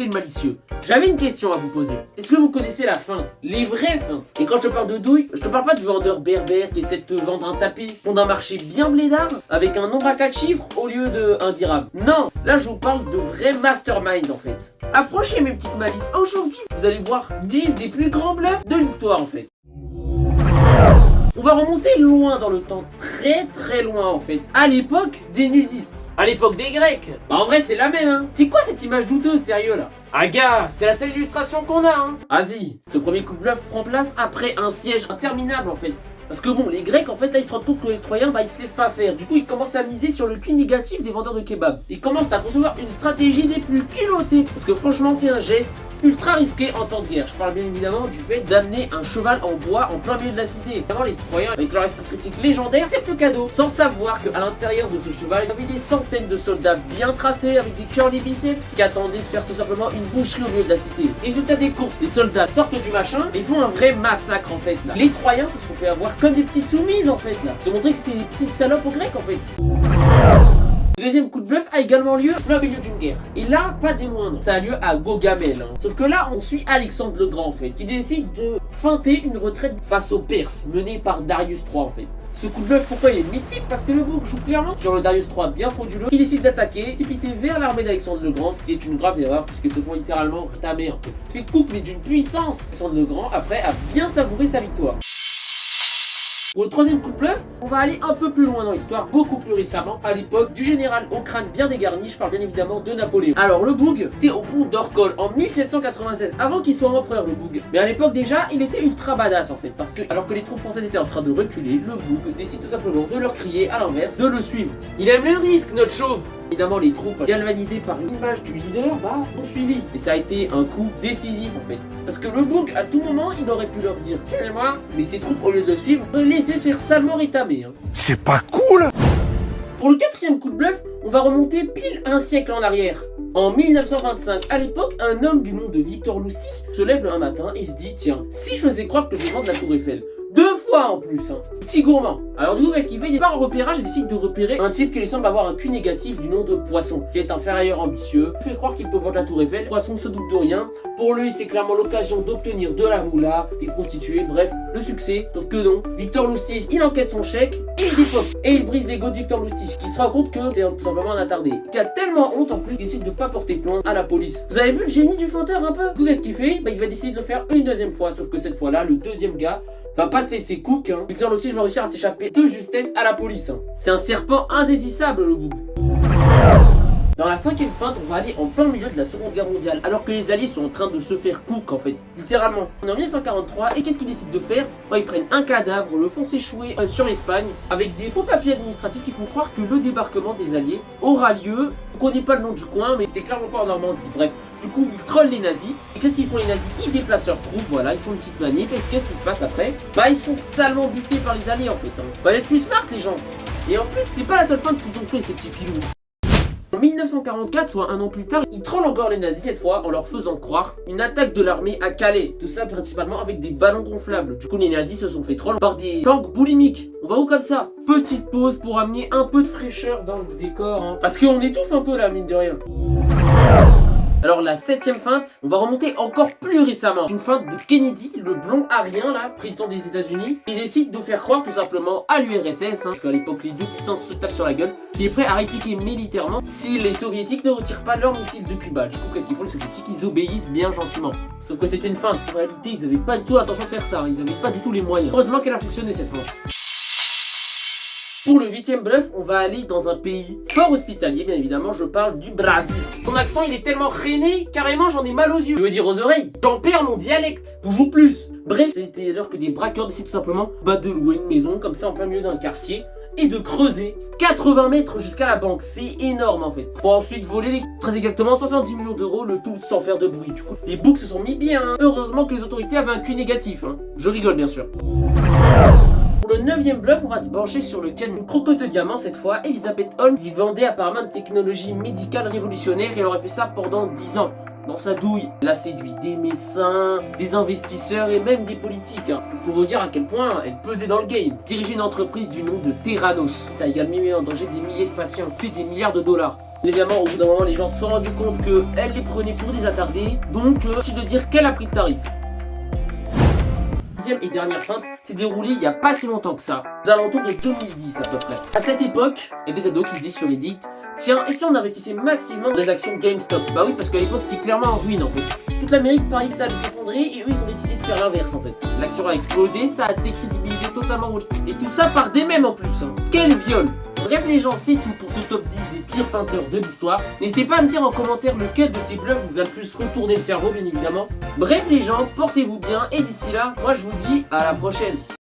c'est le malicieux. J'avais une question à vous poser. Est-ce que vous connaissez la feinte? Les vraies feintes. Et quand je te parle de douille, je te parle pas du vendeur berbère qui essaie de te vendre un tapis fond d'un marché bien blédard avec un nombre à 4 chiffres au lieu de 1 dirham. Non, là je vous parle de vrais mastermind en fait. Approchez mes petites malices. Aujourd'hui, vous allez voir 10 des plus grands bluffs de l'histoire en fait. On va remonter loin dans le temps, très loin en fait. À l'époque des nudistes. À l'époque des Grecs. Bah en vrai c'est la même hein. C'est quoi cette image douteuse sérieux là? Ah gars, c'est la seule illustration qu'on a hein. Vas-y, ce premier coup de bluff prend place après un siège interminable en fait. Parce que bon, les Grecs en fait là ils se rendent compte que les Troyens bah ils se laissent pas faire. Du coup ils commencent à miser sur le QI négatif des vendeurs de kebab. Ils commencent à concevoir une stratégie des plus culottées. Parce que franchement c'est un geste ultra risqué en temps de guerre. Je parle bien évidemment du fait d'amener un cheval en bois en plein milieu de la cité. Évidemment les Troyens avec leur esprit critique légendaire, c'est le cadeau. Sans savoir qu'à l'intérieur de ce cheval il y avait des centaines de soldats bien tracés avec des curly biceps qui attendaient de faire tout simplement une boucherie au milieu de la cité. Résultat des courses, les soldats sortent du machin et font un vrai massacre en fait là. Les Troyens se sont fait avoir comme des petites soumises en fait là. Se montrer que c'était des petites salopes aux Grecs en fait. Le deuxième coup de bluff a également lieu au milieu d'une guerre. Et là, pas des moindres, ça a lieu à Gaugamel. Sauf que là, on suit Alexandre le Grand en fait, qui décide de feinter une retraite face aux Perses, menée par Darius III en fait. Ce coup de bluff, pourquoi il est mythique? Parce que le bouc joue clairement sur le Darius III bien frauduleux, qui décide d'attaquer, précipiter vers l'armée d'Alexandre le Grand, ce qui est une grave erreur, puisqu'ils se font littéralement retamer en fait. C'est coup mais d'une puissance. Alexandre le Grand, après, a bien savouré sa victoire. Pour le troisième coup de bluff, on va aller un peu plus loin dans l'histoire, beaucoup plus récemment, à l'époque du général au crâne bien dégarni, je parle bien évidemment de Napoléon. Alors le Boug était au pont d'Orcole en 1796, avant qu'il soit empereur le Boug. Mais à l'époque déjà, il était ultra badass en fait, parce que alors que les troupes françaises étaient en train de reculer, le Boug décide tout simplement de leur crier à l'inverse, de le suivre. Il aime le risque, notre chauve. Évidemment, les troupes galvanisées par l'image du leader ont suivi. Et ça a été un coup décisif en fait. Parce que le Boug, à tout moment, il aurait pu leur dire suivez-moi, mais ses troupes, au lieu de le suivre, le laissaient se faire salement rétamer. C'est pas cool! Pour le quatrième coup de bluff, on va remonter pile un siècle en arrière. En 1925, à l'époque, un homme du nom de Victor Lustig se lève un matin et se dit tiens, si je faisais croire que je vais vendre la tour Eiffel, 2 fois en plus, hein. Petit gourmand. Alors du coup, qu'est-ce qu'il fait? Il part en repérage et décide de repérer un type qui lui semble avoir un QI négatif du nom de Poisson, qui est un ferrailleur ambitieux. Il fait croire qu'il peut vendre la tour Eiffel. Poisson ne se doute de rien. Pour lui, c'est clairement l'occasion d'obtenir de la moula, des prostituées, bref, le succès. Sauf que non. Victor Lustig, il encaisse son chèque et il dépop. Et il brise l'ego de Victor Lustig, qui se rend compte que c'est tout simplement un attardé. Qui a tellement honte en plus qu'il décide de pas porter plainte à la police. Vous avez vu le génie du feinteur un peu? Du coup, qu'est-ce qu'il fait? Il va décider de le faire une deuxième fois. Sauf que cette fois-là, le deuxième gars va pas se laisser cook, hein. Victor Lustig va réussir à s'échapper de justesse à la police, hein. C'est un serpent insaisissable le Boug. Dans la cinquième feinte, on va aller en plein milieu de la Seconde Guerre mondiale, alors que les Alliés sont en train de se faire cook en fait, littéralement. On est en 1943 et qu'est-ce qu'ils décident de faire? Ils prennent un cadavre, le font s'échouer sur l'Espagne, avec des faux papiers administratifs qui font croire que le débarquement des Alliés aura lieu. On connaît pas le nom du coin, mais c'était clairement pas en Normandie. Bref, du coup, ils trollent les nazis. Et qu'est-ce qu'ils font les nazis? Ils déplacent leurs troupes, voilà, ils font une petite manip. Et qu'est-ce qui se passe après? Ils se font salement buter par les Alliés en fait, hein. Fallait être plus smart les gens. Et en plus, c'est pas la seule feinte qu'ils ont fait ces petits filous. En 1944, soit un an plus tard, ils trollent encore les nazis cette fois en leur faisant croire une attaque de l'armée à Calais. Tout ça principalement avec des ballons gonflables. Du coup, les nazis se sont fait troll par des tanks boulimiques. On va où comme ça? Petite pause pour amener un peu de fraîcheur dans le décor, hein. Parce qu'on étouffe un peu là, mine de rien. Alors la septième feinte, on va remonter encore plus récemment. Une feinte de Kennedy, le blond arien là, président des États-Unis. Il décide de faire croire tout simplement à l'URSS, hein, parce qu'à l'époque les deux puissances se tapent sur la gueule, qui est prêt à répliquer militairement si les soviétiques ne retirent pas leurs missiles de Cuba. Du coup, qu'est-ce qu'ils font les soviétiques? Ils obéissent bien gentiment. Sauf que c'était une feinte. En réalité, ils n'avaient pas du tout l'intention de faire ça, ils n'avaient pas du tout les moyens. Heureusement qu'elle a fonctionné cette feinte. Pour le huitième bluff, on va aller dans un pays fort hospitalier, bien évidemment, je parle du Brésil. Son accent, il est tellement rainé, carrément j'en ai mal aux yeux. Je veux dire aux oreilles, j'en perds mon dialecte, toujours plus. Bref, c'était alors que des braqueurs décident tout simplement de louer une maison, comme ça en plein milieu d'un quartier, et de creuser 80 mètres jusqu'à la banque. C'est énorme en fait. Pour ensuite voler très exactement 70 millions d'euros, le tout sans faire de bruit. Du coup, les boucs se sont mis bien, hein. Heureusement que les autorités avaient un QI négatif, hein. Je rigole bien sûr. Pour le neuvième bluff, on va se pencher sur le cas d'une croqueuse de diamants cette fois. Elizabeth Holmes y vendait apparemment une technologie médicale révolutionnaire et elle aurait fait ça pendant 10 ans. Dans sa douille, elle a séduit des médecins, des investisseurs et même des politiques, hein. Pour vous dire à quel point elle pesait dans le game. Dirigeait une entreprise du nom de Theranos. Ça a également mis en danger des milliers de patients, plus des milliards de dollars. Évidemment, au bout d'un moment, les gens se sont rendus compte qu'elle les prenait pour des attardés, donc c'est de dire qu'elle a pris le tarif. Deuxième et dernière feinte s'est déroulée il n'y a pas si longtemps que ça, aux alentours de 2010 à peu près. À cette époque, il y a des ados qui se disent sur Reddit, tiens, et si on investissait massivement dans des actions GameStop? Bah oui, parce qu'à l'époque c'était clairement en ruine en fait. Toute l'Amérique pariait que ça allait s'effondrer et eux ils ont décidé de faire l'inverse en fait. L'action a explosé, ça a décrédibilisé totalement Wall Street. Et tout ça par des mèmes en plus. Quel viol! Bref les gens, c'est tout pour ce top 10 des pires feinteurs de l'histoire. N'hésitez pas à me dire en commentaire lequel de ces bluffs vous a le plus retourné le cerveau bien évidemment. Bref les gens, portez-vous bien et d'ici là, moi je vous dis à la prochaine.